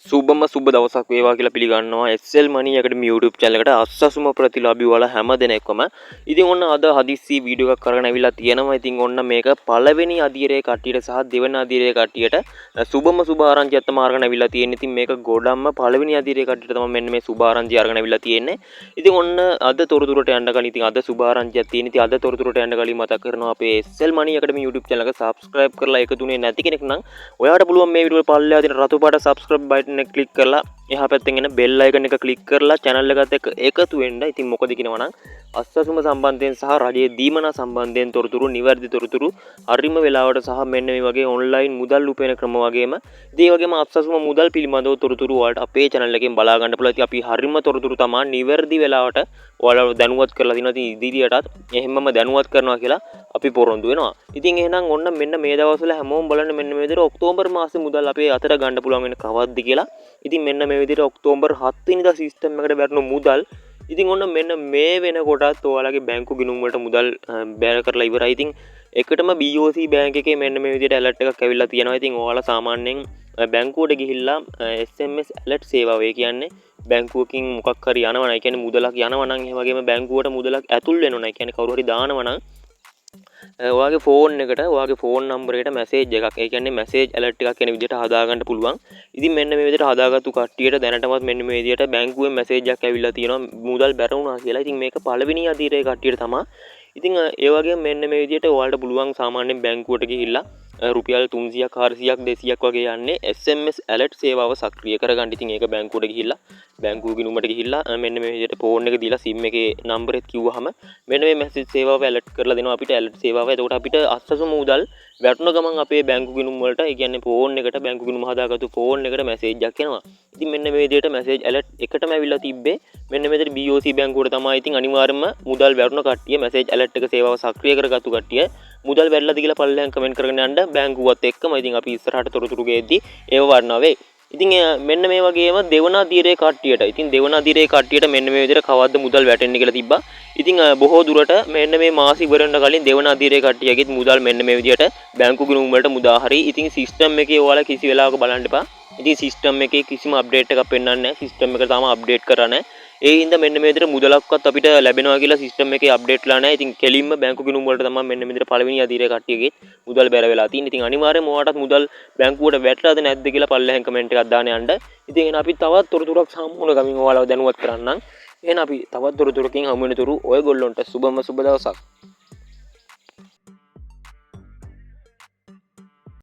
සුබම සුබ දවසක් වේවා කියලා පිළිගන්නවා SL Money Academy YouTube channel එකට අස්සසුම ප්‍රතිලාභී වල හැම දෙනෙක්ම. ඉතින් ඔන්න අද හදිස්සි වීඩියෝ එකක් කරගෙන අවිලා තියෙනවා. ඉතින් ඔන්න මේක පළවෙනි අදියරේ කට්ටියට සහ දෙවෙනි අදියරේ කට්ටියට සුබම සුබ ආරංචියක් තමයි අරගෙන අවිලා තියෙන්නේ. ඉතින් මේක ගොඩක්ම පළවෙනි අදියරේ කට්ටියට තමයි මෙන්න මේ සුබ ආරංචිය අරගෙන අවිලා තියෙන්නේ. ඉතින් ඔන්න අද තොරතුරට යන්න කලින් ඉතින් අද සුබ ආරංචියක් තියෙන. ඉතින් අද තොරතුරට යන්න කලින් මතක් කරනවා අපේ SL Money Academy YouTube channel එක subscribe කරලා එකතුනේ නැති කෙනෙක් නම් ඔයාට පුළුවන් මේ වීඩියෝ පල්ලෙහා තියෙන රතු පාට subscribe button එක click කරලා එහා පැත්තෙන් එන bell icon එක click කරලා channel එකත් එක්ක එකතු වෙන්න. ඉතින් මොකද කියනවා නම් අස්සසුම සම්බන්ධයෙන් සහ රජයේ දීමනා සම්බන්ධයෙන් තොරතුරු නිවැරදි තොරතුරු හරිම වෙලාවට සහ මෙන්න මේ වගේ online මුදල් උපයන ක්‍රම වගේම ඒ වගේම අස්සසුම මුදල් පිළිබඳව තොරතුරු ඔයාලට අපේ channel එකෙන් බලා ගන්න පුළුවන්. ඉතින් අපි හරිම තොරතුරු තමයි නිවැරදි වෙලාවට ඔයාලව දැනුවත් කරලා දිනවා. ඉතින් ඉදිරියටත් එහෙමම දැනුවත් කරනවා කියලා අපි පොරොන්දු වෙනවා. ඉතින් එහෙනම් ඔන්න මෙන්න මේ දවස්වල හැමෝම බලන්න මෙන්න මේ විදිහට ඔක්තෝබර් මාසේ මුදල් අපේ අතට ගන්න පුළුවන් වෙන කවද්ද කියලා. ඉතින් මෙන්න මේ විදිහට ඔක්තෝබර් 7 වෙනිදා සිස්ටම් එකට වැටුණු මුදල් ඉතින් ඔන්න මෙන්න මේ වෙනකොටත් ඔයාලගේ බැංකු ගිණුම් වලට මුදල් බෑර කරලා ඉවරයි. ඉතින් එකටම BOC බැංක් එකේ මෙන්න මේ විදිහට alert එකක් ඇවිල්ලා තියෙනවා. ඉතින් ඔයාලා සාමාන්‍යයෙන් බැංකුවට ගිහිල්ලා SMS alert සේවාව ඒ කියන්නේ බැංකුවකින් මොකක් හරි යනවා නම් ඒ කියන්නේ මුදලක් යනවා නම් ඒ වගේම බැංකුවට මුදලක් ඇතුල් වෙනවා නම් ඒ කියන්නේ කවුරු හරි දානවා නම් ඔයාගේ ෆෝන් එකට ඔයාගේ ෆෝන් නම්බර් එකට මැසේජ් එකක් ඒ කියන්නේ මැසේජ් ඇලර්ට් එකක් කියන විදිහට හදාගන්න පුළුවන්. ඉතින් මෙන්න මේ විදිහට හදාගත්තු කට්ටියට දැනටමත් මෙන්න මේ විදිහට බැංකුවෙන් මැසේජ් එකක් ඇවිල්ලා තියෙනවා මුදල් බැරවුණා කියලා. ඉතින් මේක පළවෙනි අදියරේ කට්ටියට තමයි. ඉතින් ඒ වගේම මෙන්න මේ විදිහට ඔයාලට පුළුවන් සාමාන්‍යයෙන් බැංකුවට ගිහිල්ලා රුපියල් 300ක් 400ක් 200ක් වගේ යන්නේ SMS alert සේවාව සක්‍රිය කරගන්න. ඉතින් ඒක බැංකුවට ගිහිල්ලා බැංකුව ගිණුමට ගිහිල්ලා මෙන්න මේ විදිහට ෆෝන් එක දීලා SIM එකේ නම්බර් එක කිව්වහම මෙන්න මේ මැසේජ් සේවාව alert කරලා දෙනවා අපිට alert සේවාව. එතකොට අපිට අස්සසුම මුදල් වැටුණ ගමන් අපේ බැංකු ගිණුම් වලට ඒ කියන්නේ ෆෝන් එකට බැංකු ගිණුම හදාගත්තු ෆෝන් එකට මැසේජ් එකක් එනවා. ඉතින් මෙන්න මේ විදිහට මැසේජ් alert එකටම ඇවිල්ලා තිබ්බේ මෙන්න මේ විදිහට BOC බැංකුවට තමයි. ඉතින් අනිවාර්යයෙන්ම මුදල් වැටුණ කට්ටිය මැසේජ් alert එක සේවාව සක්‍රිය කරගත්තු කට්ටිය මුදල් වැටලාද කියලා පල්ලෙහාන් කමෙන්ට් කරගෙන යන්න බැංකුවත් එක්කම. ඉතින් අපි ඉස්සරහට තොරතුරු ගෙද්දී ඒව වර්ණා වෙයි. ඉතින් මෙන්න මේ වගේම දෙවන අදියරේ කට්ටියට ඉතින් දෙවන අදියරේ කට්ටියට මෙන්න මේ විදිහට කවද්ද මුදල් වැටෙන්නේ කියලා තිබ්බා. ඉතින් බොහෝ දුරට මෙන්න මේ මාසෙ ඉවර වෙන කලින් දෙවන අදියරේ කට්ටියගෙත් මුදල් මෙන්න මේ විදිහට බැංකු ගිණුම් වලට මුදා හරි. ඉතින් සිස්ටම් එකේ ඔයාලා කිසි වෙලාවක බලන්න එපා. ඉතින් සිස්ටම් එකේ කිසිම අප්ඩේට් එකක් පෙන්වන්නේ නැහැ. සිස්ටම් එක තාම අප්ඩේට් කරලා නැහැ. ඒ හින්දා මෙන්න මේ විදිහට මුදලක්වත් අපිට ලැබෙනවා කියලා සිස්ටම් එකේ අප්ඩේට්ලා නැහැ. ඉතින් කෙලින්ම බැංකු ගිණුම් වලට තමයි මෙන්න මේ විදිහට පළවෙනි අදියරේ කට්ටියගෙත් මුදල් බැර වෙලා තියෙන්නේ. ඉතින් අනිවාර්යයෙන්ම ඔයාටත් මුදල් බැංකුවට වැටලාද නැද්ද කියලා පල්ලෙහාන් කමෙන්ට් එකක් දාන්න යන්න. ඉතින් එහෙනම් අපි තවත් තොරතුරක් සම්පූර්ණ ගමින් ඔයාලව දැනුවත් කරන්නම්. එහෙනම් අපි තවත් තොරතුරකින් හමු වෙනතුරු ඔයගොල්ලන්ට සුබම සුබ දවසක්.